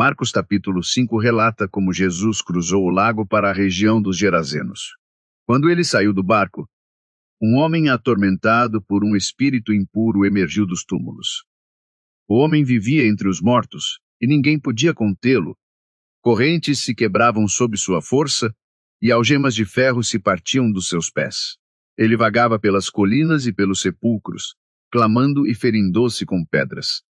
Marcos capítulo 5 relata como Jesus cruzou o lago para a região dos Gerazenos. Quando ele saiu do barco, um homem atormentado por um espírito impuro emergiu dos túmulos. O homem vivia entre os mortos e ninguém podia contê-lo. Correntes se quebravam sob sua força e algemas de ferro se partiam dos seus pés. Ele vagava pelas colinas e pelos sepulcros, clamando e ferindo-se com pedras.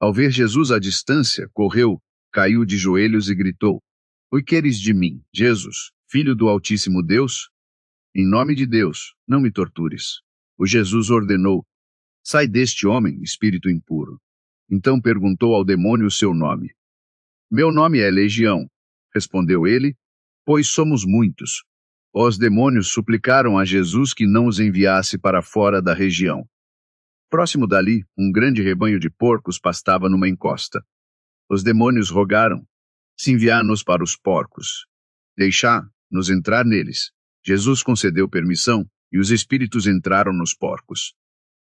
Ao ver Jesus à distância, correu, caiu de joelhos e gritou: "O que queres de mim, Jesus, Filho do Altíssimo Deus? Em nome de Deus, não me tortures." O Jesus ordenou: "Sai deste homem, espírito impuro." Então perguntou ao demônio o seu nome. "Meu nome é Legião", respondeu ele, "pois somos muitos." Os demônios suplicaram a Jesus que não os enviasse para fora da região. Próximo dali, um grande rebanho de porcos pastava numa encosta. Os demônios rogaram: "Se enviar-nos para os porcos, deixá-nos entrar neles." Jesus concedeu permissão e os espíritos entraram nos porcos.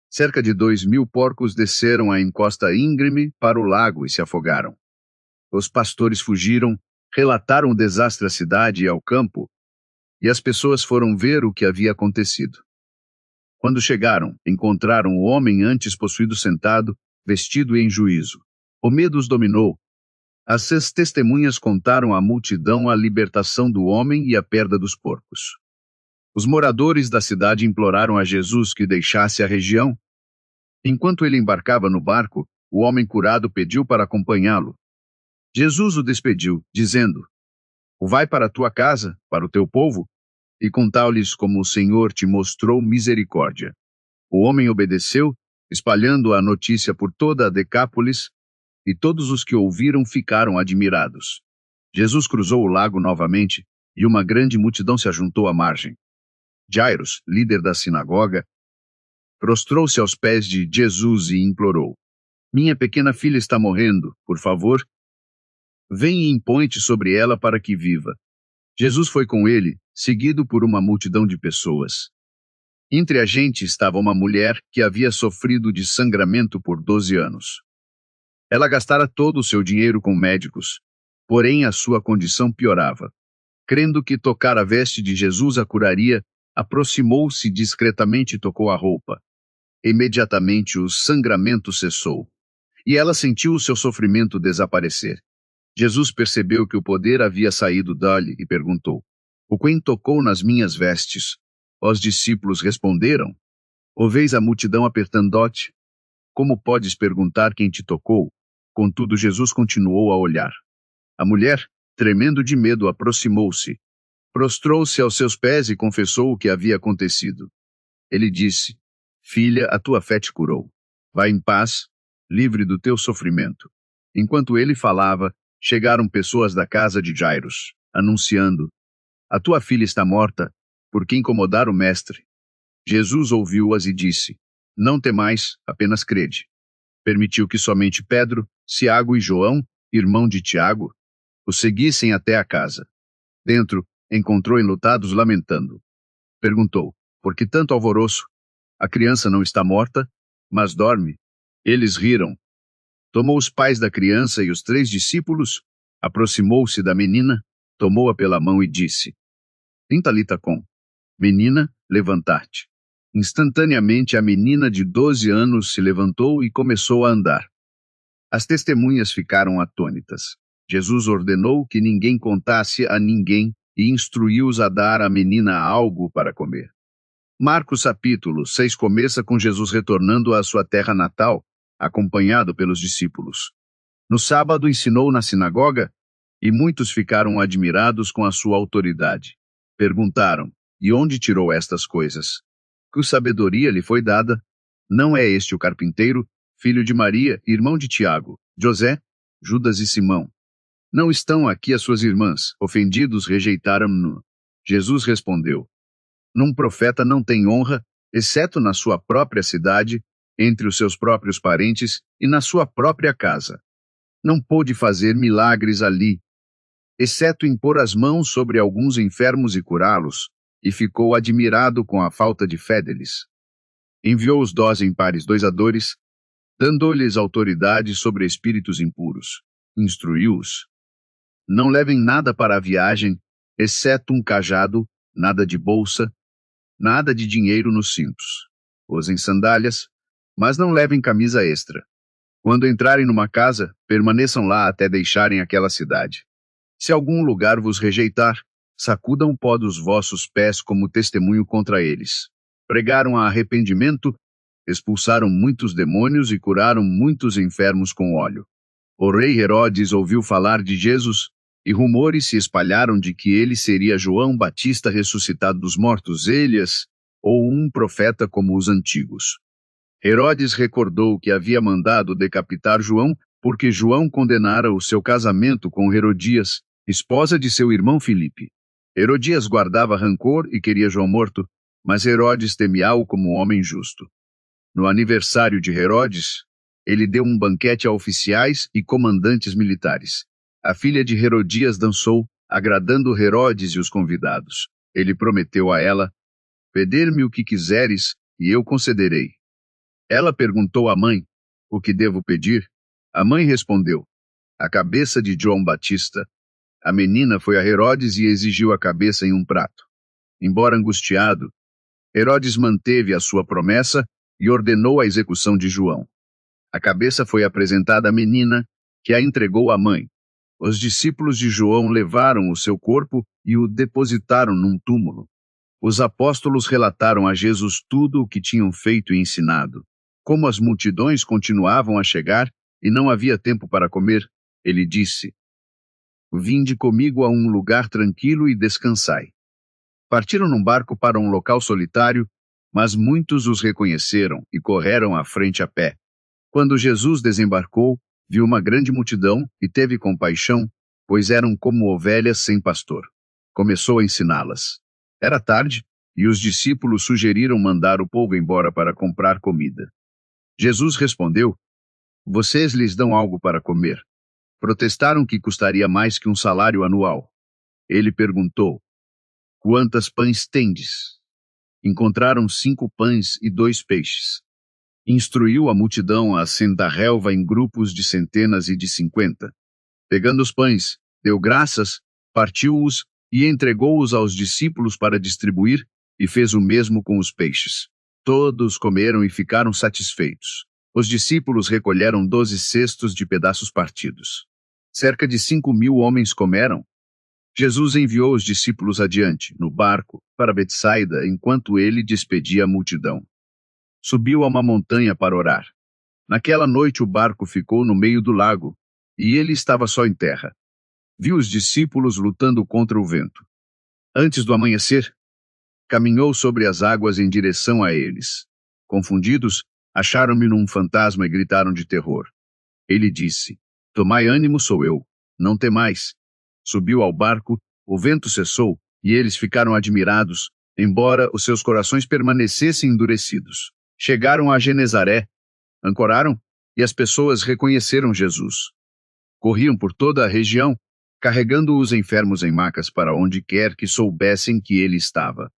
Cerca de 2.000 porcos desceram a encosta íngreme para o lago e se afogaram. Os pastores fugiram, relataram o desastre à cidade e ao campo, e as pessoas foram ver o que havia acontecido. Quando chegaram, encontraram o homem antes possuído sentado, vestido e em juízo. O medo os dominou. As testemunhas contaram à multidão a libertação do homem e a perda dos porcos. Os moradores da cidade imploraram a Jesus que deixasse a região. Enquanto ele embarcava no barco, o homem curado pediu para acompanhá-lo. Jesus o despediu, dizendo: "Vai para a tua casa, para o teu povo, e contai-lhes como o Senhor te mostrou misericórdia." O homem obedeceu, espalhando a notícia por toda a Decápolis, e todos os que ouviram ficaram admirados. Jesus cruzou o lago novamente, e uma grande multidão se ajuntou à margem. Jairus, líder da sinagoga, prostrou-se aos pés de Jesus e implorou: "Minha pequena filha está morrendo, por favor, vem e impõe-te sobre ela para que viva." Jesus foi com ele, seguido por uma multidão de pessoas. Entre a gente estava uma mulher que havia sofrido de sangramento por 12 anos. Ela gastara todo o seu dinheiro com médicos, porém a sua condição piorava. Crendo que tocar a veste de Jesus a curaria, aproximou-se discretamente e tocou a roupa. Imediatamente o sangramento cessou, e ela sentiu o seu sofrimento desaparecer. Jesus percebeu que o poder havia saído dali e perguntou: "O quem tocou nas minhas vestes?" Os discípulos responderam: "Ouveis a multidão apertando-te? Como podes perguntar quem te tocou?" Contudo, Jesus continuou a olhar. A mulher, tremendo de medo, aproximou-se, prostrou-se aos seus pés e confessou o que havia acontecido. Ele disse: "Filha, a tua fé te curou. Vai em paz, livre do teu sofrimento." Enquanto ele falava, chegaram pessoas da casa de Jairus, anunciando: "A tua filha está morta, por que incomodar o mestre?" Jesus ouviu-as e disse: "Não temais, apenas crede." Permitiu que somente Pedro, Tiago e João, irmão de Tiago, o seguissem até a casa. Dentro, encontrou enlutados lamentando. Perguntou: "Por que tanto alvoroço? A criança não está morta, mas dorme." Eles riram. Tomou os pais da criança e os 3 discípulos, aproximou-se da menina, tomou-a pela mão e disse: "Em talita com", "Menina, levantar-te." Instantaneamente a menina de 12 anos se levantou e começou a andar. As testemunhas ficaram atônitas. Jesus ordenou que ninguém contasse a ninguém e instruiu-os a dar à menina algo para comer. Marcos capítulo 6 começa com Jesus retornando à sua terra natal, acompanhado pelos discípulos. No sábado ensinou na sinagoga, e muitos ficaram admirados com a sua autoridade. Perguntaram: "E onde tirou estas coisas? Que sabedoria lhe foi dada? Não é este o carpinteiro, filho de Maria, irmão de Tiago, José, Judas e Simão? Não estão aqui as suas irmãs?" Ofendidos, rejeitaram-no. Jesus respondeu: "Um profeta não tem honra, exceto na sua própria cidade, entre os seus próprios parentes e na sua própria casa. Não pôde fazer milagres ali, exceto impor as mãos sobre alguns enfermos e curá-los, e ficou admirado com a falta de fé deles. Enviou os 12 pares dois a dores, dando-lhes autoridade sobre espíritos impuros. instruiu-os: não levem nada para a viagem, exceto um cajado, nada de bolsa, nada de dinheiro nos cintos. Usem sandálias, mas não levem camisa extra. Quando entrarem numa casa, permaneçam lá até deixarem aquela cidade. Se algum lugar vos rejeitar, sacudam o pó dos vossos pés como testemunho contra eles. Pregaram arrependimento, expulsaram muitos demônios e curaram muitos enfermos com óleo. O rei Herodes ouviu falar de Jesus, e rumores se espalharam de que ele seria João Batista ressuscitado dos mortos, Elias, ou um profeta como os antigos. Herodes recordou que havia mandado decapitar João porque João condenara o seu casamento com Herodias, esposa de seu irmão Filipe. Herodias guardava rancor e queria João morto, mas Herodes temia-o como homem justo. No aniversário de Herodes, ele deu um banquete a oficiais e comandantes militares. A filha de Herodias dançou, agradando Herodes e os convidados. Ele prometeu a ela: pedir-me o que quiseres, e eu concederei. Ela perguntou à mãe: o que devo pedir? A mãe respondeu: a cabeça de João Batista. A menina foi a Herodes e exigiu a cabeça em um prato. Embora angustiado, Herodes manteve a sua promessa e ordenou a execução de João. A cabeça foi apresentada à menina, que a entregou à mãe. Os discípulos de João levaram o seu corpo e o depositaram num túmulo. Os apóstolos relataram a Jesus tudo o que tinham feito e ensinado. Como as multidões continuavam a chegar e não havia tempo para comer, ele disse: vinde comigo a um lugar tranquilo e descansai. Partiram num barco para um local solitário, mas muitos os reconheceram e correram à frente a pé. Quando Jesus desembarcou, viu uma grande multidão e teve compaixão, pois eram como ovelhas sem pastor. Começou a ensiná-las. Era tarde, e os discípulos sugeriram mandar o povo embora para comprar comida. Jesus respondeu: vocês lhes dão algo para comer. Protestaram que custaria mais que um salário anual. Ele perguntou: quantas pães tendes? Encontraram 5 pães e 2 peixes. Instruiu a multidão a assentar relva em grupos de centenas e de 50. Pegando os pães, deu graças, partiu-os e entregou-os aos discípulos para distribuir, e fez o mesmo com os peixes. Todos comeram e ficaram satisfeitos. Os discípulos recolheram 12 cestos de pedaços partidos. Cerca de 5.000 homens comeram. Jesus enviou os discípulos adiante, no barco, para Betsaida, enquanto ele despedia a multidão. Subiu a uma montanha para orar. Naquela noite o barco ficou no meio do lago, e ele estava só em terra. Viu os discípulos lutando contra o vento. Antes do amanhecer, caminhou sobre as águas em direção a eles. Confundidos, acharam-me num fantasma e gritaram de terror. Ele disse: tomai ânimo, sou eu, não temais. Subiu ao barco, o vento cessou, e eles ficaram admirados, embora os seus corações permanecessem endurecidos. Chegaram a Genezaré, ancoraram, e as pessoas reconheceram Jesus. Corriam por toda a região, carregando os enfermos em macas para onde quer que soubessem que ele estava.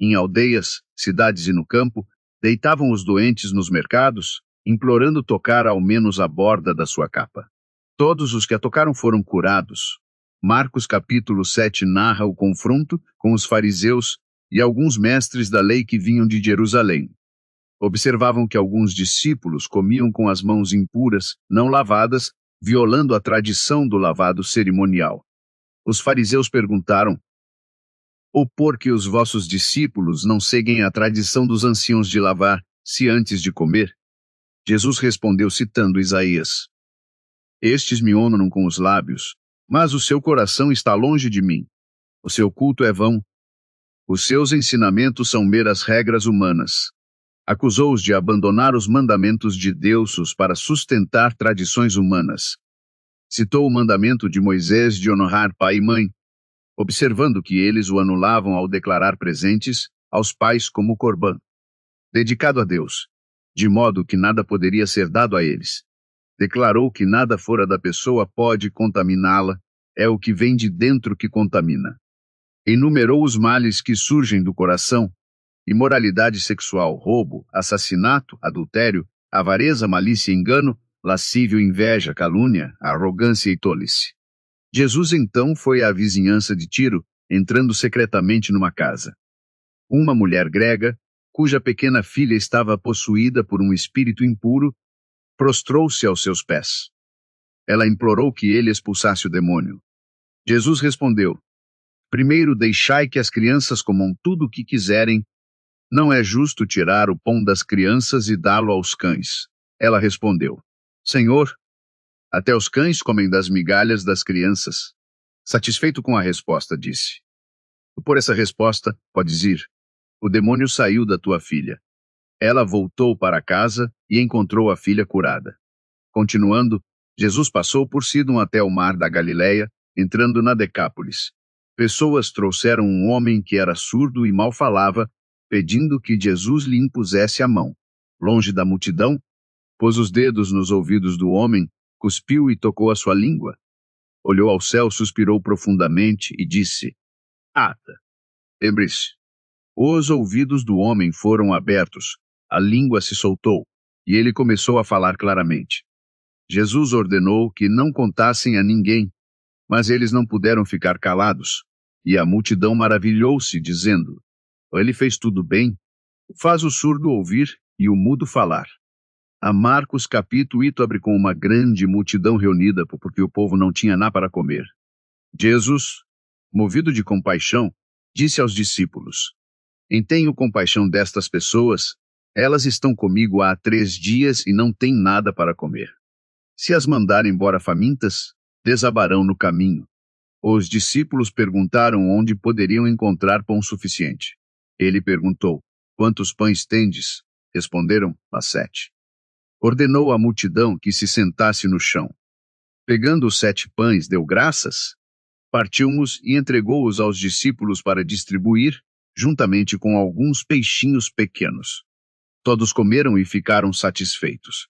Em aldeias, cidades e no campo, deitavam os doentes nos mercados, implorando tocar ao menos a borda da sua capa. Todos os que a tocaram foram curados. Marcos capítulo 7 narra o confronto com os fariseus e alguns mestres da lei que vinham de Jerusalém. Observavam que alguns discípulos comiam com as mãos impuras, não lavadas, violando a tradição do lavado cerimonial. Os fariseus perguntaram: ou por que os vossos discípulos não seguem a tradição dos anciãos de lavar, se antes de comer? Jesus respondeu citando Isaías: estes me honram com os lábios, mas o seu coração está longe de mim. O seu culto é vão. Os seus ensinamentos são meras regras humanas. Acusou-os de abandonar os mandamentos de Deus para sustentar tradições humanas. Citou o mandamento de Moisés de honrar pai e mãe, observando que eles o anulavam ao declarar presentes aos pais como corbã, dedicado a Deus, de modo que nada poderia ser dado a eles. Declarou que nada fora da pessoa pode contaminá-la, é o que vem de dentro que contamina. Enumerou os males que surgem do coração: imoralidade sexual, roubo, assassinato, adultério, avareza, malícia e engano, lascívio, inveja, calúnia, arrogância e tolice. Jesus então foi à vizinhança de Tiro, entrando secretamente numa casa. Uma mulher grega, cuja pequena filha estava possuída por um espírito impuro, prostrou-se aos seus pés. Ela implorou que ele expulsasse o demônio. Jesus respondeu: primeiro deixai que as crianças comam tudo o que quiserem. Não é justo tirar o pão das crianças e dá-lo aos cães. Ela respondeu: Senhor, até os cães comem das migalhas das crianças. Satisfeito com a resposta, disse: por essa resposta, podes ir. O demônio saiu da tua filha. Ela voltou para casa e encontrou a filha curada. Continuando, Jesus passou por Sidom até o mar da Galileia, entrando na Decápolis. Pessoas trouxeram um homem que era surdo e mal falava, pedindo que Jesus lhe impusesse a mão. Longe da multidão, pôs os dedos nos ouvidos do homem, cuspiu e tocou a sua língua. Olhou ao céu, suspirou profundamente e disse: Ata. Lembre-se. Os ouvidos do homem foram abertos, a língua se soltou, e ele começou a falar claramente. Jesus ordenou que não contassem a ninguém, mas eles não puderam ficar calados, e a multidão maravilhou-se, dizendo: ele fez tudo bem, faz o surdo ouvir e o mudo falar. A Marcos capítulo 8 abre com uma grande multidão reunida, porque o povo não tinha nada para comer. Jesus, movido de compaixão, disse aos discípulos: tenho compaixão destas pessoas, elas estão comigo há 3 dias e não têm nada para comer. Se as mandar embora famintas, desabarão no caminho. Os discípulos perguntaram onde poderiam encontrar pão suficiente. Ele perguntou: quantos pães tendes? Responderam: 7. Ordenou à multidão que se sentasse no chão. Pegando os 7 pães, deu graças, partiu-os e entregou-os aos discípulos para distribuir, juntamente com alguns peixinhos pequenos. Todos comeram e ficaram satisfeitos.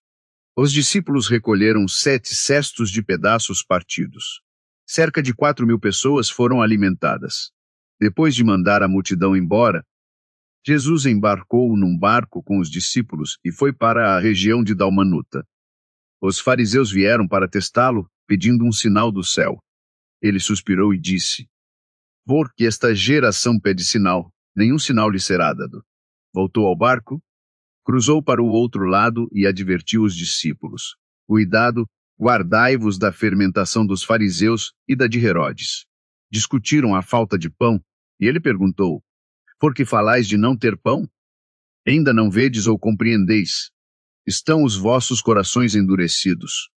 Os discípulos recolheram 7 cestos de pedaços partidos. Cerca de 4.000 pessoas foram alimentadas. Depois de mandar a multidão embora, Jesus embarcou num barco com os discípulos e foi para a região de Dalmanuta. Os fariseus vieram para testá-lo, pedindo um sinal do céu. Ele suspirou e disse: porque esta geração pede sinal, nenhum sinal lhe será dado. Voltou ao barco, cruzou para o outro lado e advertiu os discípulos: cuidado, guardai-vos da fermentação dos fariseus e da de Herodes. Discutiram a falta de pão, e ele perguntou: por que falais de não ter pão? Ainda não vedes ou compreendeis? Estão os vossos corações endurecidos.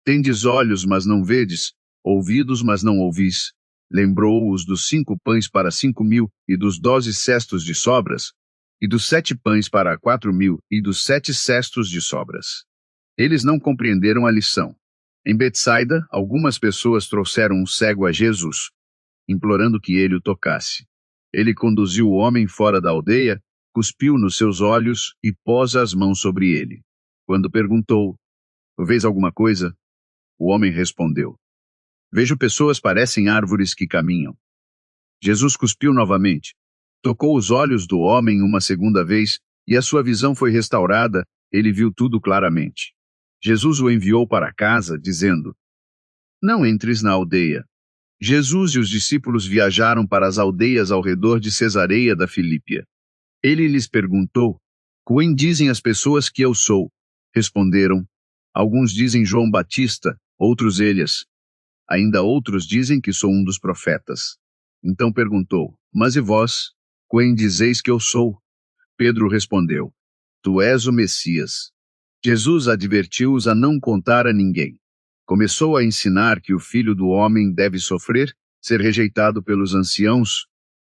Tendes olhos, mas não vedes, ouvidos, mas não ouvis. Lembrou-os dos 5 pães para 5.000 e dos 12 cestos de sobras, e dos 7 pães para 4.000 e dos 7 cestos de sobras. Eles não compreenderam a lição. Em Betsaida, algumas pessoas trouxeram um cego a Jesus, implorando que ele o tocasse. Ele conduziu o homem fora da aldeia, cuspiu nos seus olhos e pôs as mãos sobre ele. Quando perguntou: vês alguma coisa? O homem respondeu: vejo pessoas, parecem árvores que caminham. Jesus cuspiu novamente, tocou os olhos do homem uma segunda vez, e a sua visão foi restaurada, ele viu tudo claramente. Jesus o enviou para casa, dizendo: não entres na aldeia. Jesus e os discípulos viajaram para as aldeias ao redor de Cesareia da Filípia. Ele lhes perguntou: quem dizem as pessoas que eu sou? Responderam: alguns dizem João Batista, outros Elias. Ainda outros dizem que sou um dos profetas. Então perguntou: mas e vós? Quem dizeis que eu sou? Pedro respondeu: tu és o Messias. Jesus advertiu-os a não contar a ninguém. Começou a ensinar que o Filho do Homem deve sofrer, ser rejeitado pelos anciãos,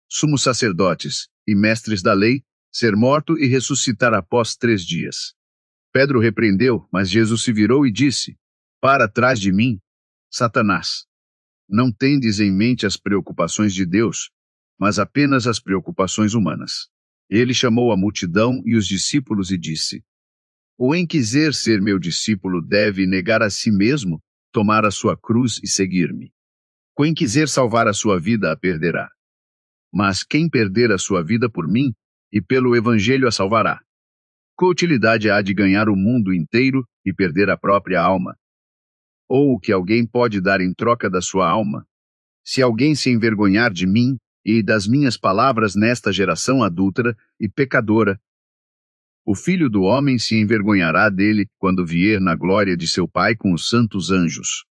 sumos sacerdotes e mestres da lei, ser morto e ressuscitar após 3 dias. Pedro repreendeu, mas Jesus se virou e disse: para trás de mim, Satanás. Não tendes em mente as preocupações de Deus, mas apenas as preocupações humanas. Ele chamou a multidão e os discípulos e disse: quem quiser ser meu discípulo deve negar a si mesmo, tomar a sua cruz e seguir-me. Quem quiser salvar a sua vida a perderá. Mas quem perder a sua vida por mim e pelo evangelho a salvará. qual utilidade há de ganhar o mundo inteiro e perder a própria alma? Ou o que alguém pode dar em troca da sua alma? Se alguém se envergonhar de mim e das minhas palavras nesta geração adúltera e pecadora, o Filho do Homem se envergonhará dele quando vier na glória de seu Pai com os santos anjos.